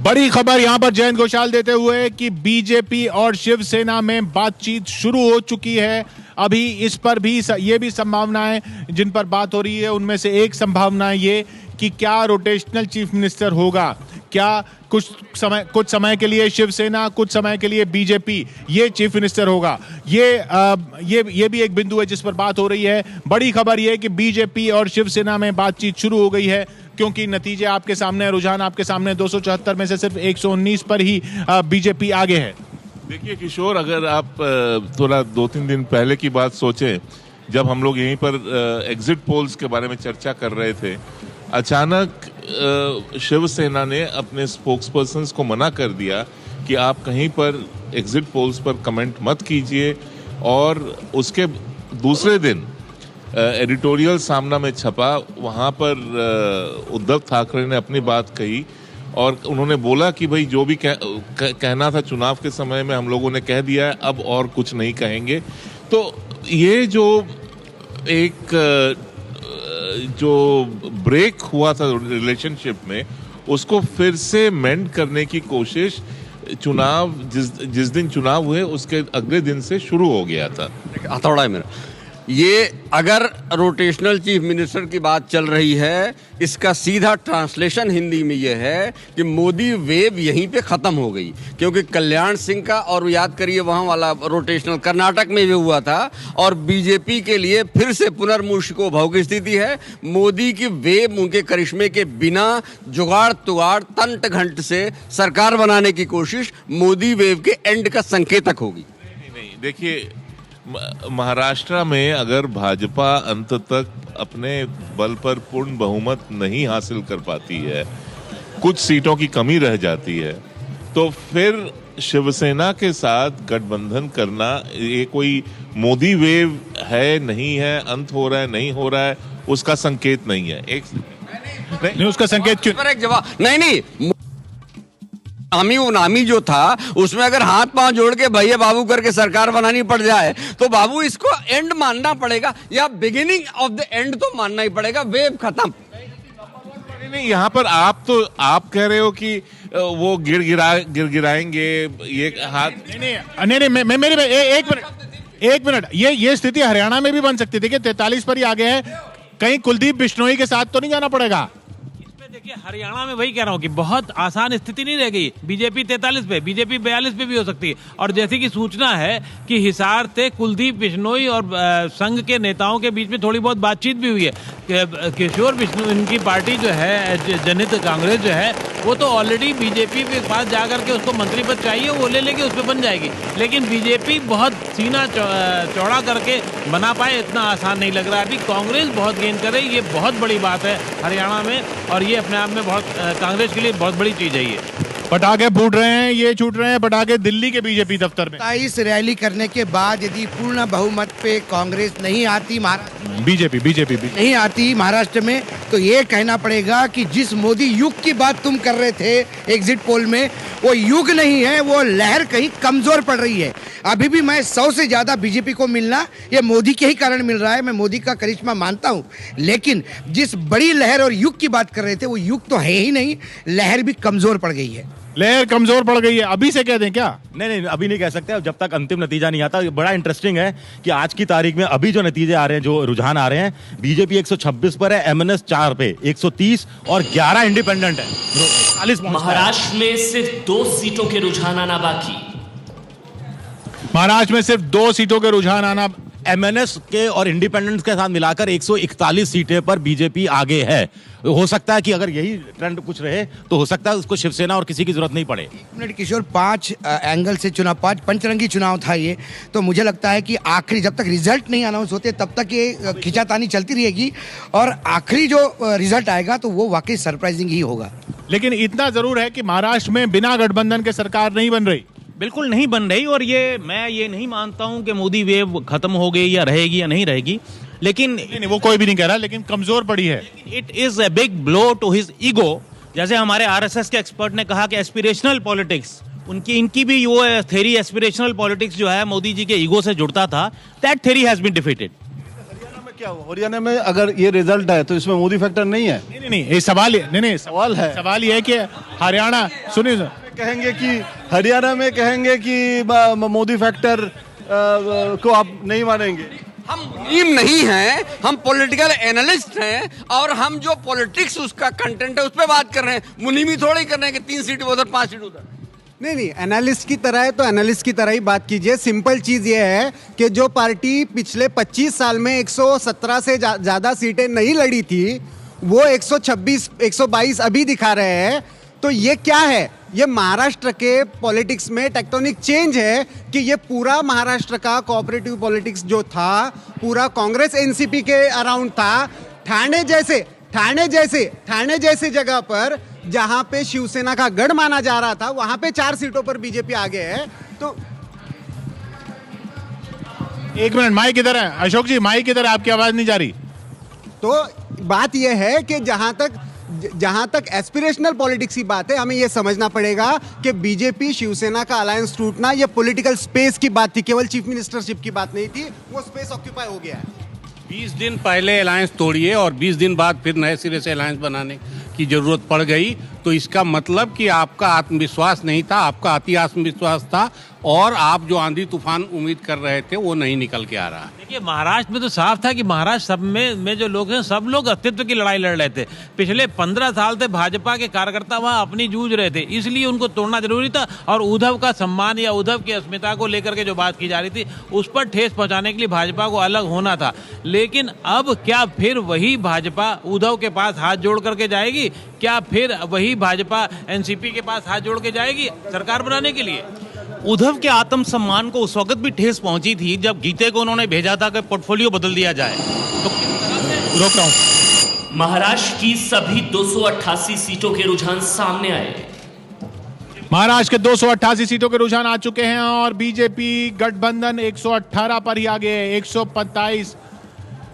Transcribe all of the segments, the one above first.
बड़ी खबर यहां पर जयंत घोषाल देते हुए कि बीजेपी और शिवसेना में बातचीत शुरू हो चुकी है। अभी इस पर भी ये भी संभावनाएं जिन पर बात हो रही है, उनमें से एक संभावना ये कि क्या रोटेशनल चीफ मिनिस्टर होगा, क्या कुछ समय के लिए शिवसेना, कुछ समय के लिए बीजेपी, ये चीफ मिनिस्टर होगा। ये भी एक बिंदु है जिस पर बात हो रही है। बड़ी खबर ये है कि बीजेपी और शिवसेना में बातचीत शुरू हो गई है, क्योंकि नतीजे आपके सामने, रुझान आपके सामने, 274 में से सिर्फ 119 पर ही बीजेपी आगे है। देखिए किशोर, अगर आप थोड़ा 2-3 दिन पहले की बात सोचें, जब हम लोग यहीं पर एग्जिट पोल्स के बारे में चर्चा कर रहे थे, अचानक शिवसेना ने अपने स्पोक्सपर्सन्स को मना कर दिया कि आप कहीं पर एग्जिट पोल्स पर कमेंट मत कीजिए। और उसके दूसरे दिन एडिटोरियल सामना में छपा, वहाँ पर उद्धव ठाकरे ने अपनी बात कही और उन्होंने बोला कि भाई जो भी कहना था चुनाव के समय में हम लोगों ने कह दिया है, अब और कुछ नहीं कहेंगे। तो ये जो ब्रेक हुआ था रिलेशनशिप में, उसको फिर से मेंड करने की कोशिश चुनाव जिस दिन चुनाव हुए उसके अगले दिन से शुरू हो गया था। हथौड़ा है मेरा। ये अगर रोटेशनल चीफ मिनिस्टर की बात चल रही है, इसका सीधा ट्रांसलेशन हिंदी में ये है कि मोदी वेव यहीं पे खत्म हो गई। क्योंकि कल्याण सिंह का, और याद करिए वहाँ वाला रोटेशनल कर्नाटक में भी हुआ था, और बीजेपी के लिए फिर से पुनर्मूर्छिको भव की स्थिति है। मोदी की वेव उनके करिश्मे के बिना जुगाड़ तुगाड़ तंट घंट से सरकार बनाने की कोशिश मोदी वेव के एंड का संकेतक होगी। नहीं, देखिए महाराष्ट्र में अगर भाजपा अंत तक अपने बल पर पूर्ण बहुमत नहीं हासिल कर पाती है, कुछ सीटों की कमी रह जाती है, तो फिर शिवसेना के साथ गठबंधन करना ये कोई मोदी वेव है, नहीं है, अंत हो रहा है, नहीं हो रहा है, उसका संकेत नहीं है। नहीं उसका संकेत क्यों? एक जवाब नहीं। उनामी जो था उसमें अगर हाथ पांव जोड़ के भैया बाबू करके सरकार बनानी पड़ जाए तो बाबू इसको एंड मानना पड़ेगा, या बिगिनिंग ऑफ द एंड तो मानना ही पड़ेगा। वेव खत्म। नहीं, यहाँ पर आप कह रहे हो कि वो गिराएंगे ये हाथ। नहीं, मैं मेरी एक मिनट, ये स्थिति हरियाणा में भी बन सकती थी कि 43 पर ही आगे है, कहीं कुलदीप बिश्नोई के साथ तो नहीं जाना पड़ेगा। देखिए हरियाणा में वही कह रहा हूँ कि बहुत आसान स्थिति नहीं रह गई। बीजेपी 43 पे, बीजेपी 42 पे भी हो सकती है। और जैसी कि सूचना है कि हिसार से कुलदीप बिश्नोई और संघ के नेताओं के बीच में थोड़ी बहुत बातचीत भी हुई है। किशोर बिश्नोई, इनकी पार्टी जो है जनहित कांग्रेस जो है, वो तो ऑलरेडी बीजेपी के पास जाकर के उसको मंत्री पद चाहिए, वो ले लेके उस पर बन जाएगी। लेकिन बीजेपी बहुत सीना चौड़ा करके बना पाए, इतना आसान नहीं लग रहा। अभी कांग्रेस बहुत गेन कर रही है, ये बहुत बड़ी बात है हरियाणा में, और ये अपने आप में बहुत कांग्रेस के लिए बहुत बड़ी चीज है। ये पटाखे फूट रहे हैं, ये छूट रहे हैं पटाखे दिल्ली के बीजेपी दफ्तर में। 27 रैली करने के बाद यदि पूर्ण बहुमत पे कांग्रेस नहीं आती, बीजेपी नहीं आती महाराष्ट्र में, तो ये कहना पड़ेगा कि जिस मोदी युग की बात तुम कर रहे थे एग्जिट पोल में, वो युग नहीं है, वो लहर कहीं कमजोर पड़ रही है। अभी भी मैं 100 से ज्यादा बीजेपी को मिलना ये मोदी के ही कारण मिल रहा है। मैं मोदी का करिश्मा मानता हूँ, लेकिन जिस बड़ी लहर और युग की बात कर रहे थे वो युग तो है ही नहीं, लहर भी कमजोर पड़ गई है। लहर कमजोर पड़ गई है, अभी से कह दें क्या? नहीं, अभी नहीं कह सकते, जब तक अंतिम नतीजा नहीं आता। बड़ा इंटरेस्टिंग है कि आज की तारीख में अभी जो नतीजे आ रहे हैं, जो रुझान आ रहे हैं, बीजेपी 126 पर है, एमएनएस 4 पे, 130 और 11 इंडिपेंडेंट है। महाराष्ट्र में सिर्फ 2 सीटों के रुझान आना बाकी। महाराष्ट्र में सिर्फ 2 सीटों के रुझान आना। एमएनएस के और इंडिपेंडेंट्स के साथ मिलाकर 141 सीटें पर बीजेपी आगे है। हो सकता है कि अगर यही ट्रेंड कुछ रहे तो हो सकता है उसको शिवसेना और किसी की जरूरत नहीं पड़े। एक मिनट किशोर, 5 एंगल से चुनाव, 5 पंचरंगी चुनाव था ये, तो मुझे लगता है कि आखिरी जब तक रिजल्ट नहीं अनाउंस होते तब तक ये खिंचातानी चलती रहेगी, और आखिरी जो रिजल्ट आएगा तो वो वाकई सरप्राइजिंग ही होगा। लेकिन इतना जरूर है कि महाराष्ट्र में बिना गठबंधन के सरकार नहीं बन रही, बिल्कुल नहीं बन रही। और मैं ये नहीं मानता हूं कि मोदी वेव खत्म हो गई या रहेगी या नहीं रहेगी, लेकिन नहीं, वो कोई भी नहीं कह रहा, लेकिन कमजोर पड़ी है। It is a big blow to his ego. जैसे हमारे आरएसएस के एक्सपर्ट ने कहा कि एस्पिरेशनल पॉलिटिक्स, इनकी भी वो थ्योरी, एस्पिरेशनल पॉलिटिक्स जो है मोदी जी के ईगो से जुड़ता था, that theory has been defeated. क्या हुआ हरियाणा में? अगर ये रिजल्ट है तो इसमें मोदी फैक्टर नहीं है? नहीं, ये सवाल है। सवाल ये है कि हरियाणा, सुनिए, कहेंगे कि हरियाणा में कहेंगे कि मोदी फैक्टर को आप नहीं मानेंगे। हम मुनीम नहीं हैं, हम पॉलिटिकल एनालिस्ट हैं और हम जो पॉलिटिक्स उसका कंटेंट है उस पर बात कर रहे हैं। मुनीमी थोड़ा ही कर रहे हैं कि 3 सीट उधर 5 सीट उधर। नहीं, एनालिस्ट की तरह है तो एनालिस्ट की तरह ही बात कीजिए। सिंपल चीज़ ये है कि जो पार्टी पिछले 25 साल में 117 से ज़्यादा सीटें नहीं लड़ी थी, वो 126, 122 अभी दिखा रहे हैं। तो ये क्या है? ये महाराष्ट्र के पॉलिटिक्स में टेक्टोनिक चेंज है कि ये पूरा महाराष्ट्र का कोऑपरेटिव पॉलिटिक्स जो था पूरा कांग्रेस एनसीपी के अराउंड था। ठाणे जैसे जगह पर जहां पे शिवसेना का गढ़ माना जा रहा था, वहां पे 4 सीटों पर बीजेपी आगे है। तो एक मिनट, माइक इधर है अशोक जी, माइक इधर, आपकी आवाज नहीं जा रही। तो बात यह है कि जहां तक एस्पिरेशनल पॉलिटिक्स की बात है, हमें यह समझना पड़ेगा कि बीजेपी शिवसेना का अलायंस टूटना यह पॉलिटिकल स्पेस की बात थी, केवल चीफ मिनिस्टरशिप की बात नहीं थी। वो स्पेस ऑक्यूपाई हो गया है। 20 दिन पहले अलायंस तोड़िए और 20 दिन बाद फिर नए सिरे से अलायंस बनाने की जरूरत पड़ गई, तो इसका मतलब कि आपका आत्मविश्वास नहीं था, आपका अति आत्मविश्वास था और आप जो आंधी तूफान उम्मीद कर रहे थे वो नहीं निकल के आ रहा। देखिए, महाराष्ट्र में तो साफ था कि महाराष्ट्र सब में जो लोग हैं, सब लोग अस्तित्व की लड़ाई लड़ रहे थे। पिछले 15 साल से भाजपा के कार्यकर्ता वहां अपनी जूझ रहे थे, इसलिए उनको तोड़ना जरूरी था। और उद्धव का सम्मान या उद्धव की अस्मिता को लेकर के जो बात की जा रही थी, उस पर ठेस पहुंचाने के लिए भाजपा को अलग होना था। लेकिन अब क्या फिर वही भाजपा उद्धव के पास हाथ जोड़ करके जाएगी? क्या फिर वही भाजपा एनसीपी के पास हाथ जोड़ के जाएगी सरकार बनाने के लिए? उद्धव के आत्मसम्मान को उस वक्त भी ठेस पहुंची थी जब गीते को उन्होंने भेजा था कि पोर्टफोलियो बदल दिया जाए। तो रोक रहा हूं। महाराष्ट्र की सभी 288 सीटों के रुझान सामने आए। महाराष्ट्र के 288 सीटों के रुझान आ चुके हैं और बीजेपी गठबंधन 118 पर ही आगे है। 125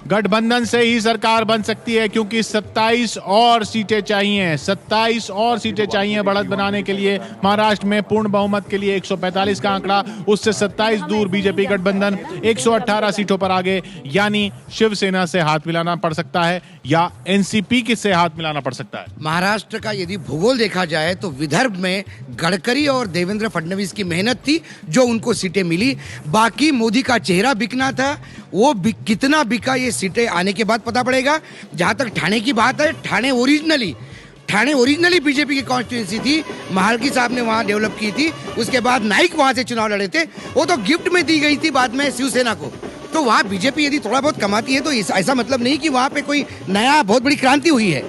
गठबंधन से ही सरकार बन सकती है, क्योंकि 27 और सीटें चाहिए। 27 और सीटें चाहिए बढ़त बनाने के लिए। महाराष्ट्र में पूर्ण बहुमत के लिए 145 का आंकड़ा, उससे 27 दूर बीजेपी गठबंधन 118 सीटों पर आगे, यानी शिवसेना से हाथ मिलाना पड़ सकता है या एनसीपी के से हाथ मिलाना पड़ सकता है। महाराष्ट्र का यदि भूगोल देखा जाए तो विदर्भ में गडकरी और देवेंद्र फडणवीस की मेहनत थी जो उनको सीटें मिली। बाकी मोदी का चेहरा बिकना था, वो कितना बिका ये सीटें आने के बाद पता पड़ेगा। जहां तक ठाणे की बात है, ठाणे ओरिजिनली बीजेपी की कॉन्स्टिट्यूंसी थी। महालकी साहब ने वहां डेवलप की थी, उसके बाद नाइक वहां से चुनाव लड़े थे, वो तो गिफ्ट में दी गई थी बाद में शिवसेना को। तो वहां बीजेपी यदि थोड़ा बहुत कमाती है तो ऐसा मतलब नहीं कि वहां पे कोई नया बहुत बड़ी क्रांति हुई है।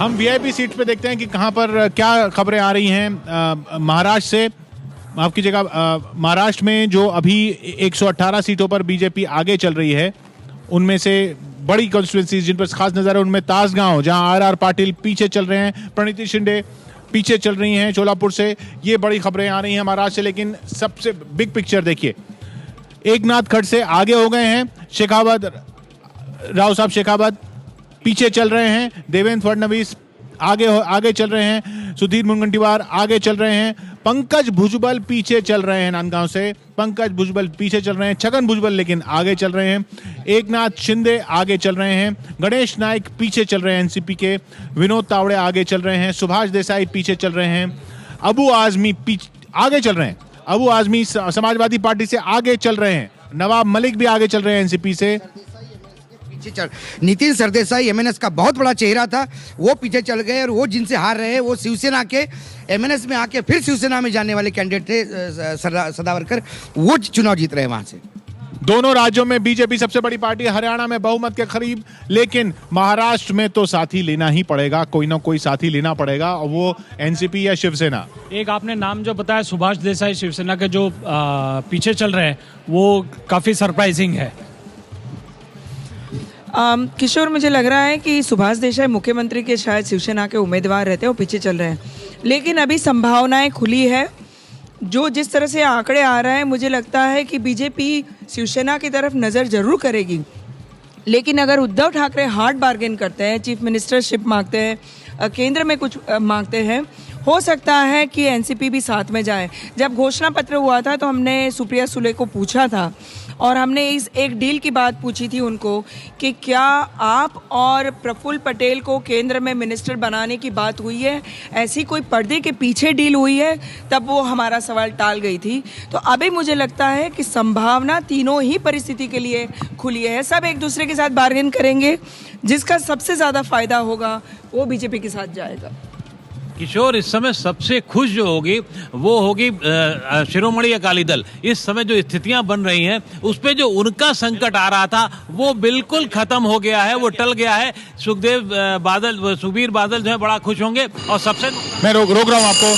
हम वीआईपी सीट पे देखते हैं कि कहां पर क्या खबरें आ रही हैं। महाराष्ट्र से, माफ कीजिएगा, महाराष्ट्र में जो अभी 118 सीटों पर बीजेपी आगे चल रही है, उनमें से बड़ी कॉन्स्टिट्यूंसीज जिन पर खास नजर है उनमें तासगांव, जहां आर पाटिल पीछे चल रहे हैं, प्रणीति शिंदे पीछे चल रही हैं चोलापुर से। ये बड़ी खबरें आ रही हैं महाराष्ट्र से। लेकिन सबसे बिग पिक्चर देखिए, एकनाथ खड़से आगे हो गए हैं, राव साहब शेखावत पीछे चल रहे हैं, देवेंद्र फडणवीस आगे चल रहे हैं, सुधीर मुनगंटीवार आगे चल रहे हैं, पंकज भुजबल पीछे चल रहे हैं नांदगांव से, पंकज भुजबल पीछे चल रहे हैं, छगन भुजबल लेकिन आगे चल रहे हैं, एकनाथ शिंदे आगे चल रहे हैं, गणेश नाइक पीछे चल रहे हैं एनसीपी के, विनोद तावड़े आगे चल रहे हैं, सुभाष देसाई पीछे चल रहे हैं, अबू आजमी आगे चल रहे हैं, अबू आजमी समाजवादी पार्टी से आगे चल रहे हैं, नवाब मलिक भी आगे चल रहे हैं एनसीपी से। नितिन सरदेसाई एमएनएस का बहुत बड़ा चेहरा था, वो पीछे चल गए और वो जिनसे हार रहे हैं वो शिवसेना के एमएनएस में आके फिर शिवसेना में जाने वाले कैंडिडेट थे सदावरकर, वो चुनाव जीत रहे हैं वहां से। दोनों राज्यों में बीजेपी सबसे बड़ी पार्टी, हरियाणा में बहुमत के करीब, लेकिन महाराष्ट्र में तो साथी लेना ही पड़ेगा, कोई ना कोई साथी लेना पड़ेगा, और वो एनसीपी या शिवसेना। एक आपने नाम जो बताया सुभाष देसाई शिवसेना के जो पीछे चल रहे हैं, वो काफी सरप्राइजिंग है। किशोर, मुझे लग रहा है कि सुभाष देसाई मुख्यमंत्री के शायद शिवसेना के उम्मीदवार रहते हैं, वो पीछे चल रहे हैं, लेकिन अभी संभावनाएं खुली है। जो जिस तरह से आंकड़े आ रहे हैं, मुझे लगता है कि बीजेपी शिवसेना की तरफ नज़र जरूर करेगी, लेकिन अगर उद्धव ठाकरे हार्ड बार्गेन करते हैं, चीफ मिनिस्टरशिप मांगते हैं, केंद्र में कुछ मांगते हैं, हो सकता है कि एनसीपी भी साथ में जाए। जब घोषणा पत्र हुआ था तो हमने सुप्रिया सुले को पूछा था और हमने इस एक डील की बात पूछी थी उनको कि क्या आप और प्रफुल्ल पटेल को केंद्र में मिनिस्टर बनाने की बात हुई है, ऐसी कोई पर्दे के पीछे डील हुई है, तब वो हमारा सवाल टाल गई थी। तो अभी मुझे लगता है कि संभावना तीनों ही परिस्थिति के लिए खुली है। सब एक दूसरे के साथ बार्गेन करेंगे, जिसका सबसे ज़्यादा फायदा होगा वो बीजेपी के साथ जाएगा। किशोर, इस समय सबसे खुश जो होगी वो होगी शिरोमणि अकाली दल। इस समय जो स्थितियां बन रही हैं उस पे जो उनका संकट आ रहा था वो बिल्कुल खत्म हो गया है, वो टल गया है। सुखबीर बादल जो है बड़ा खुश होंगे। और सबसे मैं रोक रहा हूं आपको।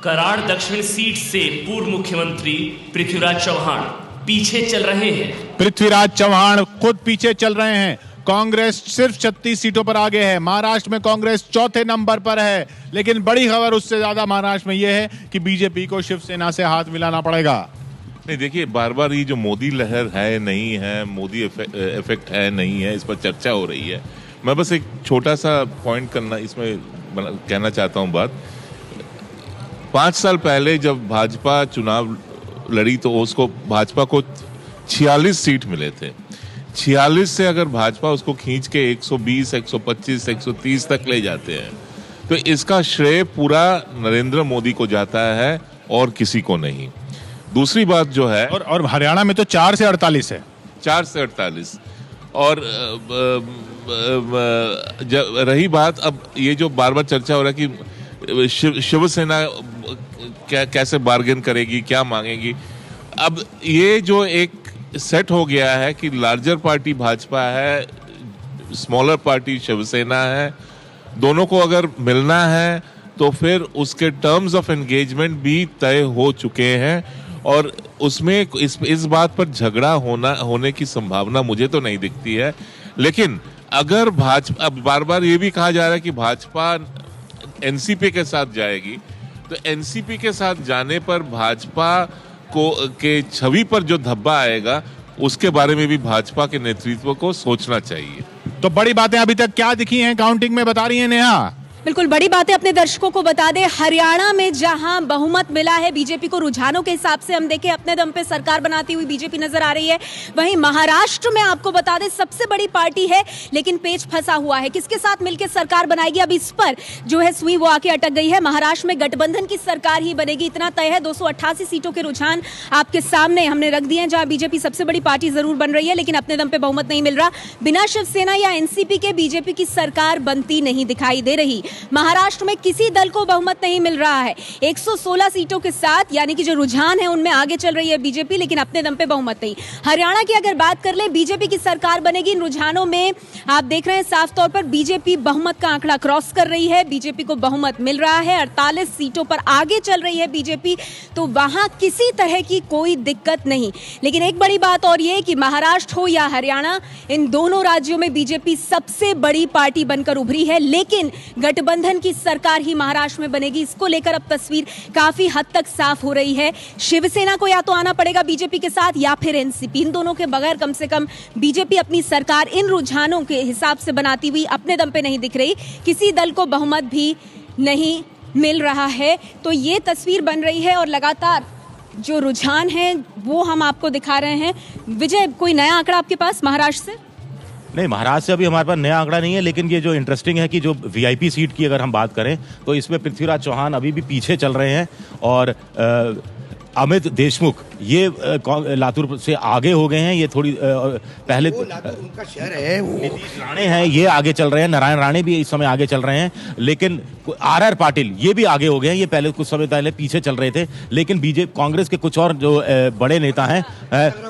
कराड़ दक्षिण सीट से पूर्व मुख्यमंत्री पृथ्वीराज चौहान पीछे चल रहे हैं। पृथ्वीराज चौहान खुद पीछे चल रहे हैं। कांग्रेस सिर्फ 36 सीटों पर आगे है। महाराष्ट्र में कांग्रेस चौथे नंबर पर है, लेकिन बड़ी खबर उससे ज्यादा महाराष्ट्र में यह है कि बीजेपी को शिवसेना से हाथ मिलाना पड़ेगा। नहीं, देखिए, बार बार ये जो मोदी लहर है नहीं है, मोदी इफेक्ट है नहीं है, इस पर चर्चा हो रही है। मैं बस एक छोटा सा पॉइंट करना इसमें कहना चाहता हूं बात। 5 साल पहले जब भाजपा चुनाव लड़ी तो उसको भाजपा को 46 सीट मिले थे। 46 से अगर भाजपा उसको खींच के 120, 125, 130 तक ले जाते हैं तो इसका श्रेय पूरा नरेंद्र मोदी को जाता है और किसी को नहीं। दूसरी बात जो है, और हरियाणा में तो 4 से 48 है। 4 से 48। और रही बात, अब ये जो बार बार चर्चा हो रहा है कि शिवसेना कैसे बार्गेन करेगी, क्या मांगेगी। अब ये जो एक सेट हो गया है कि लार्जर पार्टी भाजपा है, स्मॉलर पार्टी शिवसेना है, दोनों को अगर मिलना है तो फिर उसके टर्म्स ऑफ एंगेजमेंट भी तय हो चुके हैं और उसमें इस बात पर झगड़ा होने की संभावना मुझे तो नहीं दिखती है। लेकिन अगर भाजपा, अब बार बार ये भी कहा जा रहा है कि भाजपा एनसीपी के साथ जाएगी, तो एनसीपी के साथ जाने पर भाजपा के छवि पर जो धब्बा आएगा उसके बारे में भी भाजपा के नेतृत्व को सोचना चाहिए। तो बड़ी बातें अभी तक क्या दिखी हैं काउंटिंग में, बता रही हैं नेहा? बिल्कुल बड़ी बात है, अपने दर्शकों को बता दें, हरियाणा में जहां बहुमत मिला है बीजेपी को, रुझानों के हिसाब से हम देखें अपने दम पे सरकार बनाती हुई बीजेपी नजर आ रही है। वहीं महाराष्ट्र में आपको बता दें सबसे बड़ी पार्टी है लेकिन पेच फंसा हुआ है, किसके साथ मिलकर सरकार बनाएगी अब इस पर जो है सुई वो आके अटक गई है। महाराष्ट्र में गठबंधन की सरकार ही बनेगी, इतना तय है। 288 सीटों के रुझान आपके सामने हमने रख दिए हैं, जहां बीजेपी सबसे बड़ी पार्टी जरूर बन रही है लेकिन अपने दम पे बहुमत नहीं मिल रहा। बिना शिवसेना या एनसीपी के बीजेपी की सरकार बनती नहीं दिखाई दे रही। महाराष्ट्र में किसी दल को बहुमत नहीं मिल रहा है। 116 सीटों के साथ, यानी कि जो रुझान है उनमें आगे चल रही है बीजेपी, लेकिन अपने दम पे बहुमत नहीं। हरियाणा की अगर बात कर ले, बीजेपी की सरकार बनेगी। इन रुझानों में आप देख रहे हैं साफ तौर पर बीजेपी बहुमत का आंकड़ा क्रॉस कर रही है, बीजेपी को बहुमत मिल रहा है, 48 सीटों पर आगे चल रही है बीजेपी, तो वहां किसी तरह की कोई दिक्कत नहीं। लेकिन एक बड़ी बात और ये कि महाराष्ट्र हो या हरियाणा, इन दोनों राज्यों में बीजेपी सबसे बड़ी पार्टी बनकर उभरी है, लेकिन गठबंधन की सरकार ही महाराष्ट्र में बनेगी। इसको लेकर अब तस्वीर काफी हद तक साफ हो रही है। शिवसेना को या तो आना पड़ेगा बीजेपी के साथ या फिर एनसीपी, इन दोनों के बगैर कम से कम बीजेपी अपनी सरकार इन रुझानों के हिसाब से बनाती हुई अपने दम पे नहीं दिख रही। किसी दल को बहुमत भी नहीं मिल रहा है, तो ये तस्वीर बन रही है और लगातार जो रुझान है वो हम आपको दिखा रहे हैं। विजय, कोई नया आंकड़ा आपके पास महाराष्ट्र से? नहीं, महाराष्ट्र से अभी हमारे पास नया आंकड़ा नहीं है, लेकिन ये जो इंटरेस्टिंग है कि जो वीआईपी सीट की अगर हम बात करें तो इसमें पृथ्वीराज चौहान अभी भी पीछे चल रहे हैं और अमित देशमुख ये लातूर से आगे हो गए हैं। ये थोड़ी पहले उनका शहर है, नीतीश राणे हैं, ये आगे चल रहे हैं, नारायण राणे भी इस समय आगे चल रहे हैं, लेकिन आर पाटिल ये भी आगे हो गए हैं। ये पहले कुछ समय पहले पीछे चल रहे थे, लेकिन बीजेपी कांग्रेस के कुछ और जो बड़े नेता हैं,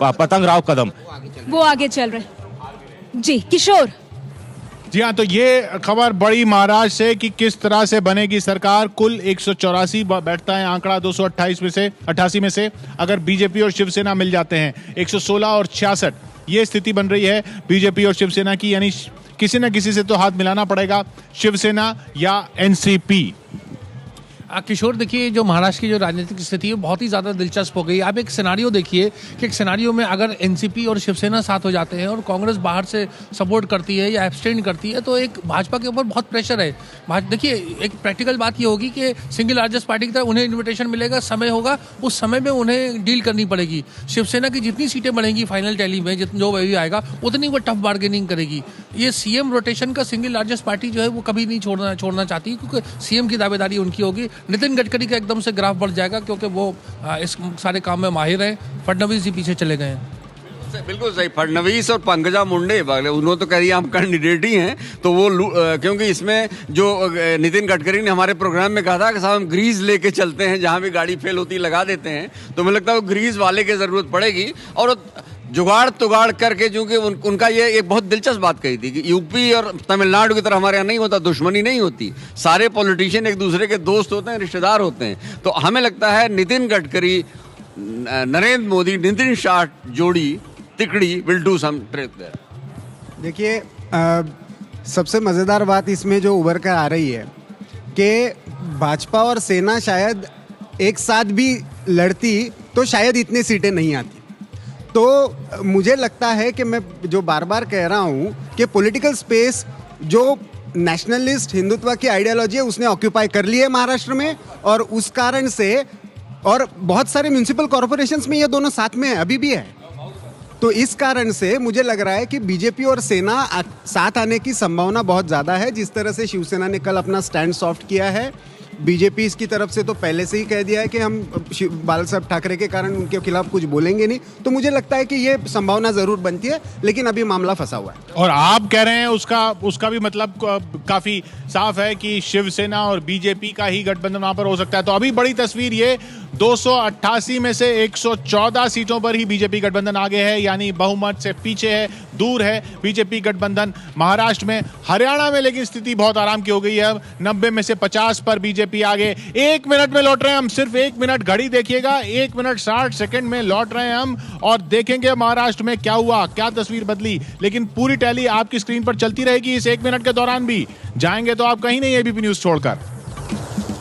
पतंग राव कदम, वो आगे चल रहे हैं। जी किशोर। जी हाँ, तो ये खबर बड़ी महाराष्ट्र से कि किस तरह से बनेगी सरकार। कुल 184 बैठता है आंकड़ा 228 में से 88 में से, अगर बीजेपी और शिवसेना मिल जाते हैं 116 और 66, ये स्थिति बन रही है बीजेपी और शिवसेना की, यानी किसी न किसी से तो हाथ मिलाना पड़ेगा, शिवसेना या एनसीपी। किशोर, देखिए जो महाराष्ट्र की जो राजनीतिक स्थिति है बहुत ही ज़्यादा दिलचस्प हो गई। आप एक सिनारियो देखिए कि एक सिनारियो में अगर एनसीपी और शिवसेना साथ हो जाते हैं और कांग्रेस बाहर से सपोर्ट करती है या एब्सटेन करती है तो एक भाजपा के ऊपर बहुत प्रेशर है। देखिए एक प्रैक्टिकल बात ये होगी कि सिंगल लार्जेस्ट पार्टी की तरफ उन्हें इन्विटेशन मिलेगा, समय होगा, उस समय में उन्हें डील करनी पड़ेगी। शिवसेना की जितनी सीटें बढ़ेंगी फाइनल टैली में, जो वही आएगा उतनी वो टफ बार्गेनिंग करेगी। ये सीएम रोटेशन का सिंगल लार्जेस्ट पार्टी जो है वो कभी नहीं छोड़ना चाहती, क्योंकि सीएम की दावेदारी उनकी होगी। नितिन गडकरी का एकदम से ग्राफ बढ़ जाएगा क्योंकि वो इस सारे काम में माहिर हैं। फडणवीस जी पीछे चले गए हैं। बिल्कुल सही। फडणवीस और पंकजा मुंडे उन्होंने तो कह दिया हम कैंडिडेट ही हैं, तो वो क्योंकि इसमें जो नितिन गडकरी ने हमारे प्रोग्राम में कहा था कि साहब हम ग्रीस लेके चलते हैं, जहां भी गाड़ी फेल होती लगा देते हैं, तो मुझे लगता है वो ग्रीस वाले की जरूरत पड़ेगी। और जुगाड़ तुगाड़ करके, क्योंकि उनका ये एक बहुत दिलचस्प बात कही थी कि यूपी और तमिलनाडु की तरह हमारे यहाँ नहीं होता, दुश्मनी नहीं होती, सारे पॉलिटिशियन एक दूसरे के दोस्त होते हैं, रिश्तेदार होते हैं। तो हमें लगता है नितिन गडकरी, नरेंद्र मोदी, नितिन शाह जोड़ी तिकड़ी will do some trick there. देखिए, सबसे मज़ेदार बात इसमें जो उभर कर आ रही है कि भाजपा और सेना शायद एक साथ भी लड़ती तो शायद इतनी सीटें नहीं आती। तो मुझे लगता है कि मैं जो बार बार कह रहा हूँ कि पॉलिटिकल स्पेस जो नेशनलिस्ट हिंदुत्व की आइडियोलॉजी है उसने ऑक्यूपाई कर ली है महाराष्ट्र में, और उस कारण से, और बहुत सारे म्यूनिसिपल कॉरपोरेशंस में ये दोनों साथ में है, अभी भी है। तो इस कारण से मुझे लग रहा है कि बीजेपी और सेना साथ आने की संभावना बहुत ज़्यादा है। जिस तरह से शिवसेना ने कल अपना स्टैंड सॉफ्ट किया है, बीजेपी इसकी तरफ से तो पहले से ही कह दिया है कि हम बाला साहब ठाकरे के कारण उनके खिलाफ कुछ बोलेंगे नहीं। तो मुझे लगता है कि ये संभावना जरूर बनती है, लेकिन अभी मामला फंसा हुआ है। और आप कह रहे हैं उसका भी मतलब काफी साफ है कि शिवसेना और बीजेपी का ही गठबंधन वहां पर हो सकता है। तो अभी बड़ी तस्वीर ये 288 में से 114 सीटों पर ही बीजेपी गठबंधन आगे है, यानी बहुमत से पीछे है, दूर है बीजेपी गठबंधन महाराष्ट्र में। हरियाणा में लेकिन स्थिति बहुत आराम की हो गई है। 90 में से 50 पर बीजेपी आगे। 1 मिनट में लौट रहे हैं हम, सिर्फ 1 मिनट घड़ी देखिएगा, 1 मिनट 60 सेकंड में लौट रहे हैं हम और देखेंगे महाराष्ट्र में क्या हुआ, क्या तस्वीर बदली। लेकिन पूरी टैली आपकी स्क्रीन पर चलती रहेगी इस 1 मिनट के दौरान भी। जाएंगे तो आप कहीं नहीं एबीपी न्यूज छोड़कर।